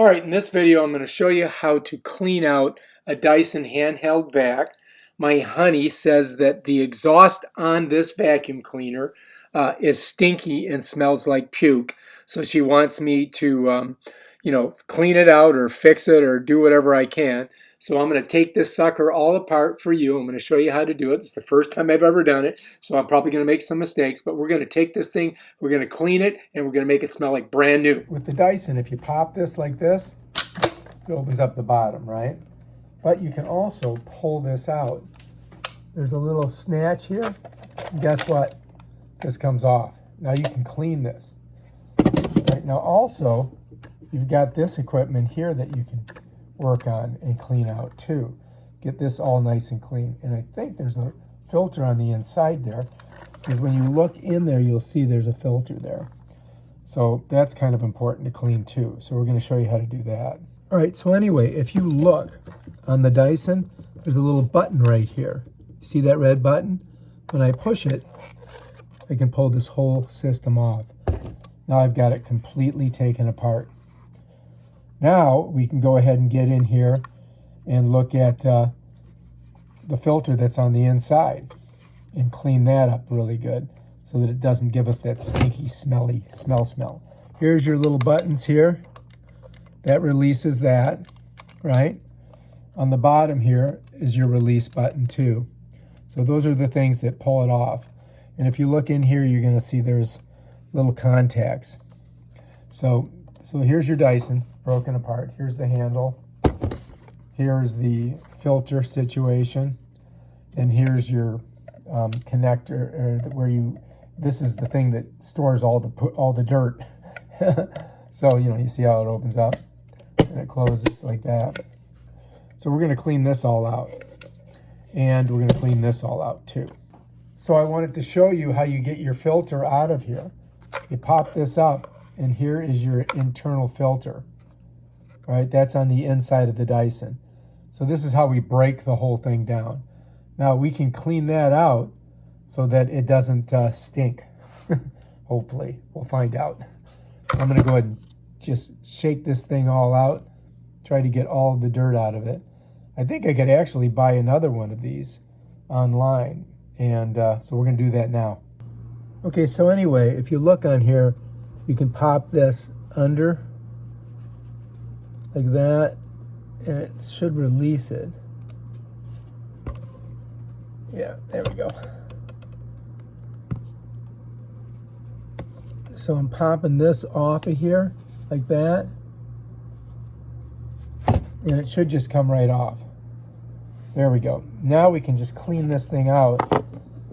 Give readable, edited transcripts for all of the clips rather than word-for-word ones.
Alright, in this video I'm going to show you how to clean out a Dyson handheld vac. My honey says that the exhaust on this vacuum cleaner is stinky and smells like puke. So she wants me to clean it out or fix it or do whatever I can. So I'm going to take this sucker all apart for you. I'm going to show you how to do it. It's the first time I've ever done it, so I'm probably going to make some mistakes, but we're going to take this thing, we're going to clean it, and we're going to make it smell like brand new. With the Dyson, if you pop this like this, it opens up the bottom, right? But you can also pull this out. There's a little snatch here. And guess what? This comes off. Now you can clean this. Right, now also, you've got this equipment here that you can work on and clean out too. Get this all nice and clean. And I think there's a filter on the inside there, because when you look in there, you'll see there's a filter there. So that's kind of important to clean too. So we're going to show you how to do that. All right, so anyway, if you look on the Dyson, there's a little button right here. See that red button? When I push it, I can pull this whole system off. Now I've got it completely taken apart. Now we can go ahead and get in here and look at the filter that's on the inside and clean that up really good so that it doesn't give us that stinky, smelly smell. Here's your little buttons here. That releases that, right? On the bottom here is your release button too. So those are the things that pull it off. And if you look in here, you're going to see there's little contacts. So here's your Dyson broken apart. Here's the handle. Here's the filter situation. And here's your connector, this is the thing that stores all the dirt. So, you see how it opens up and it closes like that. So we're going to clean this all out. And we're going to clean this all out too. So I wanted to show you how you get your filter out of here. You pop this up, and here is your internal filter. All right, that's on the inside of the Dyson. So this is how we break the whole thing down. Now we can clean that out so that it doesn't stink. Hopefully, we'll find out. I'm going to go ahead and just shake this thing all out, try to get all the dirt out of it. I think I could actually buy another one of these online, and so we're going to do that now. Okay, so anyway, if you look on here, you can pop this under like that, and it should release it. Yeah, there we go. So I'm popping this off of here like that, and it should just come right off. There we go. Now we can just clean this thing out,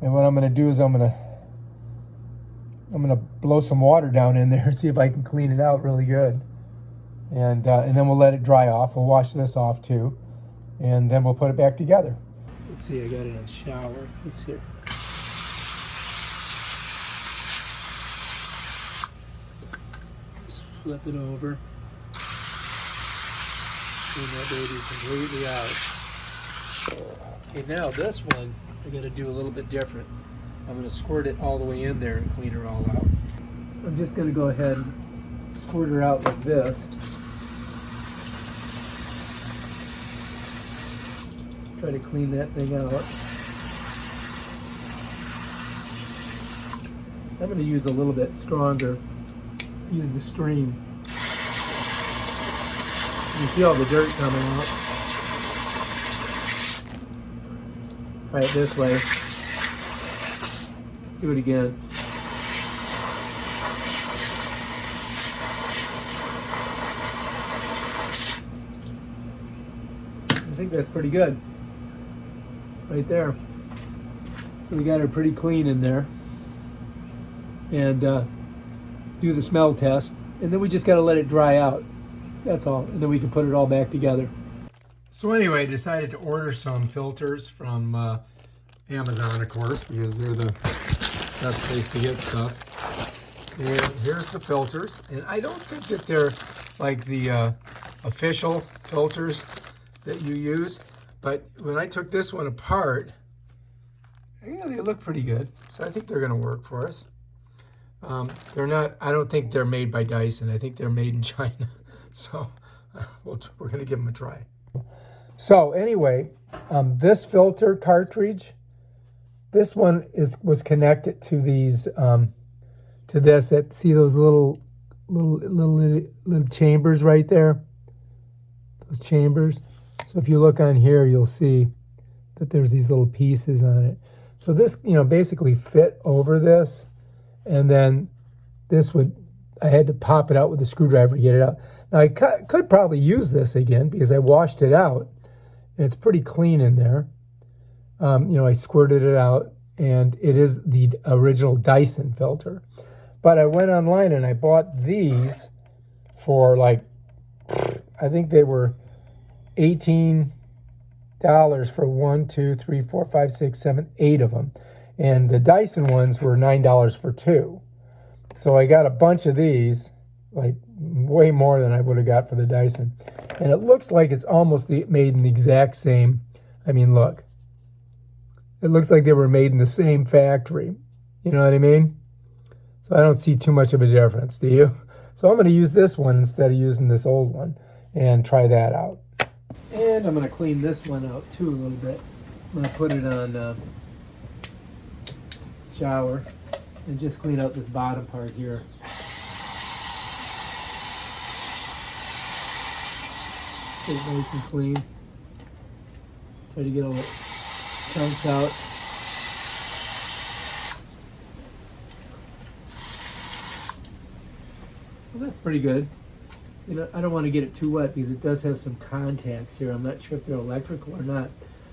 and what I'm going to do is I'm going to blow some water down in there and see if I can clean it out really good. And then we'll let it dry off. We'll wash this off too. And then we'll put it back together. Let's see, I got it in the shower. Let's see. Just flip it over. Clean that baby completely out. Okay, now this one, I got to do a little bit different. I'm going to squirt it all the way in there and clean her all out. I'm just going to go ahead and squirt her out like this. Try to clean that thing out. I'm going to use a little bit stronger. Use the stream. You see all the dirt coming out. Try it this way. Let's do it again. I think that's pretty good. Right there. So we got her pretty clean in there. And do the smell test. And then we just got to let it dry out. That's all. And then we can put it all back together. So anyway, I decided to order some filters from Amazon, of course, because they're the best place to get stuff. And here's the filters. And I don't think that they're like the official filters that you use. But when I took this one apart, they look pretty good. So I think they're going to work for us. They're not, I don't think they're made by Dyson. I think they're made in China. So We're going to give them a try. So anyway, this filter cartridge, this one was connected to these to this. See those little chambers right there? Those chambers. So if you look on here, you'll see that there's these little pieces on it. So this, basically fit over this, and then this I had to pop it out with a screwdriver to get it out. Now I could probably use this again because I washed it out, and it's pretty clean in there. I squirted it out, and it is the original Dyson filter. But I went online and I bought these for I think they were $18 for 1, 2, 3, 4, 5, 6, 7, 8 of them. And the Dyson ones were $9 for 2. So I got a bunch of these, way more than I would have got for the Dyson. And it looks like it's almost made in the exact same, look. It looks like they were made in the same factory. You know what I mean? So I don't see too much of a difference, do you? So I'm going to use this one instead of using this old one and try that out. And I'm going to clean this one out too a little bit. I'm going to put it on shower and just clean out this bottom part here. Get it nice and clean. Try to get all the chunks out. Well, that's pretty good. I don't want to get it too wet because it does have some contacts here. I'm not sure if they're electrical or not.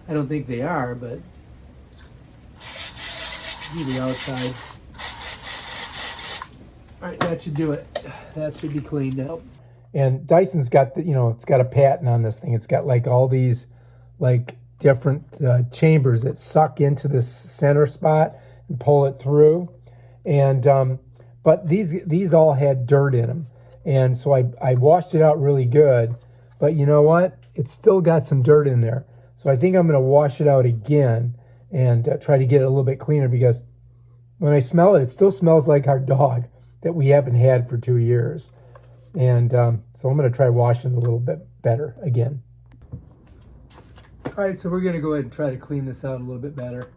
I don't think they are, but see the outside. All right, that should do it. That should be cleaned out. And Dyson's got it's got a patent on this thing. It's got all these different chambers that suck into this center spot and pull it through. And but these all had dirt in them. And so I washed it out really good, but you know what? It's still got some dirt in there. So I think I'm going to wash it out again and try to get it a little bit cleaner, because when I smell it, it still smells like our dog that we haven't had for 2 years. And so I'm going to try washing it a little bit better again. All right, so we're going to go ahead and try to clean this out a little bit better.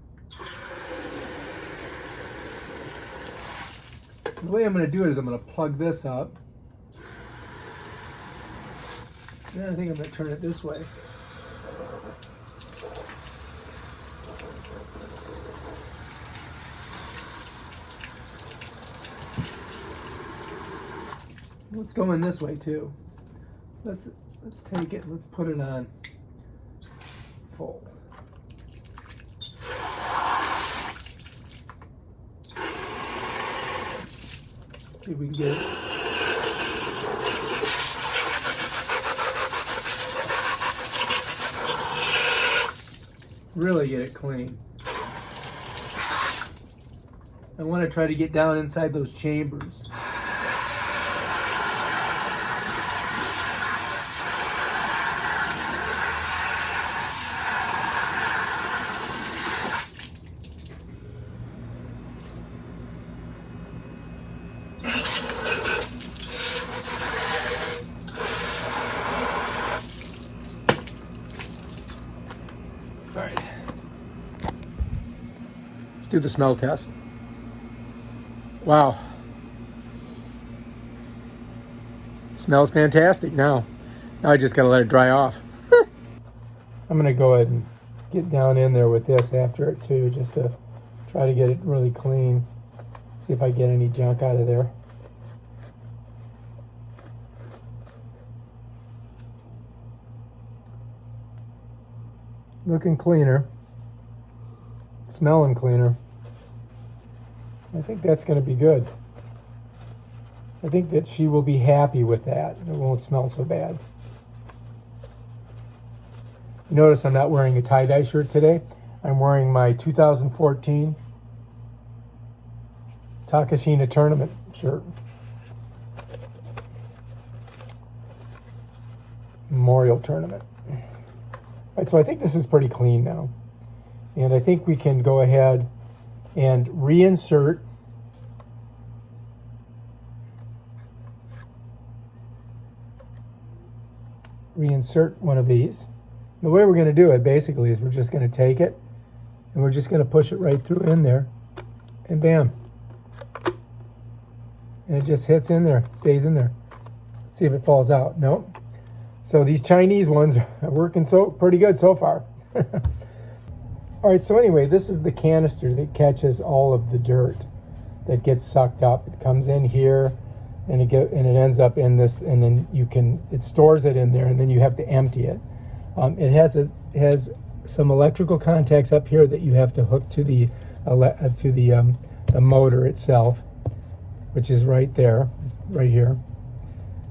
The way I'm going to do it is I'm going to plug this up. And I think I'm going to turn it this way. Let's go in this way too. Let's take it. Let's put it on full. See if we can get it. Really get it clean. I want to try to get down inside those chambers. All right. Let's do the smell test. Wow. Smells fantastic now. Now I just got to let it dry off. I'm going to go ahead and get down in there with this after it too, just to try to get it really clean. See if I get any junk out of there. Looking cleaner. Smelling cleaner. I think that's going to be good. I think that she will be happy with that. It won't smell so bad. You notice I'm not wearing a tie-dye shirt today. I'm wearing my 2014 Takashina tournament shirt. Memorial tournament. All right, so I think this is pretty clean now. And I think we can go ahead and reinsert reinsert one of these. The way we're going to do it basically is we're just going to take it and we're just going to push it right through in there, and bam. And it just hits in there, stays in there. Let's see if it falls out. Nope. So these Chinese ones are working pretty good so far. All right, so anyway, this is the canister that catches all of the dirt that gets sucked up. It comes in here and it ends up in this, and then it stores it in there, and then you have to empty it. It has some electrical contacts up here that you have to hook to the motor itself, which is right there, right here.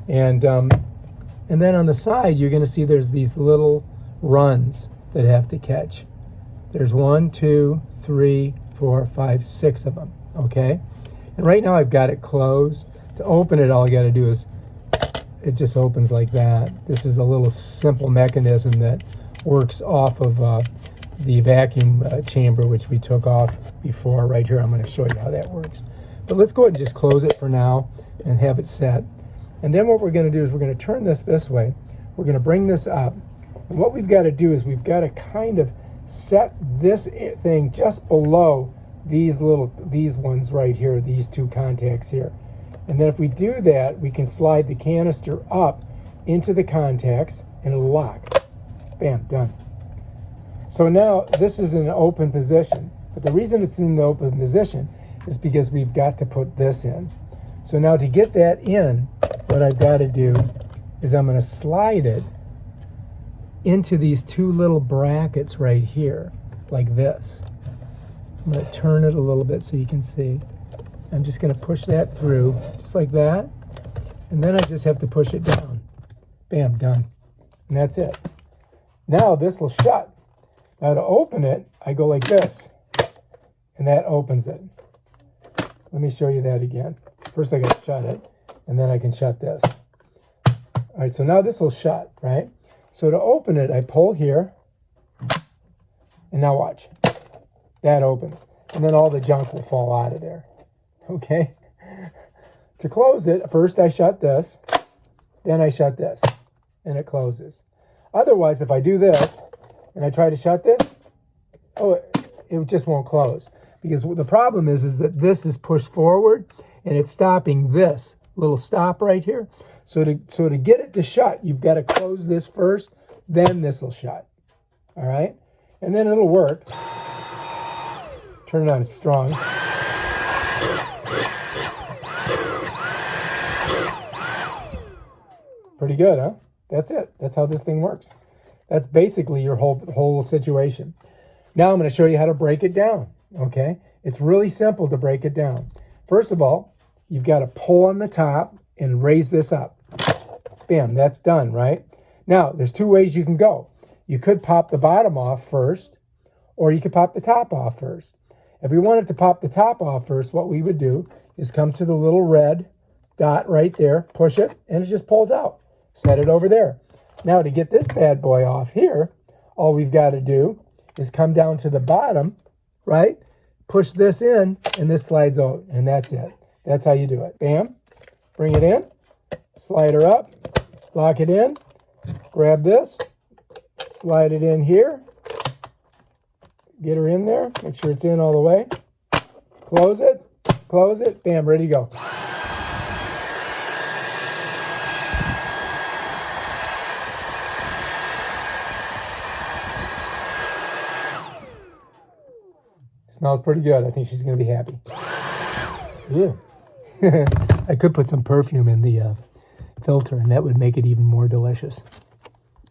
And then on the side, you're going to see there's these little runs that have to catch. There's 1, 2, 3, 4, 5, 6 of them, okay? And right now I've got it closed. To open it, all I got to do is, it just opens like that. This is a little simple mechanism that works off of the vacuum chamber, which we took off before. Right here, I'm going to show you how that works. But let's go ahead and just close it for now and have it set. And then what we're going to do is we're going to turn this way. We're going to bring this up. And what we've got to do is we've got to kind of set this thing just below these ones right here, these two contacts here. And then if we do that, we can slide the canister up into the contacts and it'll lock. Bam, done. So now this is in an open position. But the reason it's in the open position is because we've got to put this in. So now to get that in, what I've got to do is I'm going to slide it into these two little brackets right here, like this. I'm going to turn it a little bit so you can see. I'm just going to push that through, just like that. And then I just have to push it down. Bam, done. And that's it. Now this will shut. Now to open it, I go like this. And that opens it. Let me show you that again. First I got to shut it, and then I can shut this. All right, so now this will shut, right? So to open it, I pull here, and now watch. That opens, and then all the junk will fall out of there, okay? To close it, first I shut this, then I shut this, and it closes. Otherwise, if I do this, and I try to shut this, it just won't close. Because the problem is that this is pushed forward, and it's stopping this little stop right here. So to get it to shut, you've got to close this first, then this will shut. All right? And then it'll work. Turn it on strong. Pretty good, huh? That's it. That's how this thing works. That's basically your whole situation. Now I'm going to show you how to break it down. Okay? It's really simple to break it down. First of all, you've got to pull on the top and raise this up. Bam, that's done, right? Now, there's two ways you can go. You could pop the bottom off first, or you could pop the top off first. If we wanted to pop the top off first, what we would do is come to the little red dot right there, push it, and it just pulls out. Set it over there. Now, to get this bad boy off here, all we've got to do is come down to the bottom, right? Push this in, and this slides out, and that's it. That's how you do it. Bam. Bring it in. Slide her up. Lock it in. Grab this. Slide it in here. Get her in there. Make sure it's in all the way. Close it. Close it. Bam. Ready to go. Smells pretty good. I think she's going to be happy. Yeah. I could put some perfume in the filter, and that would make it even more delicious.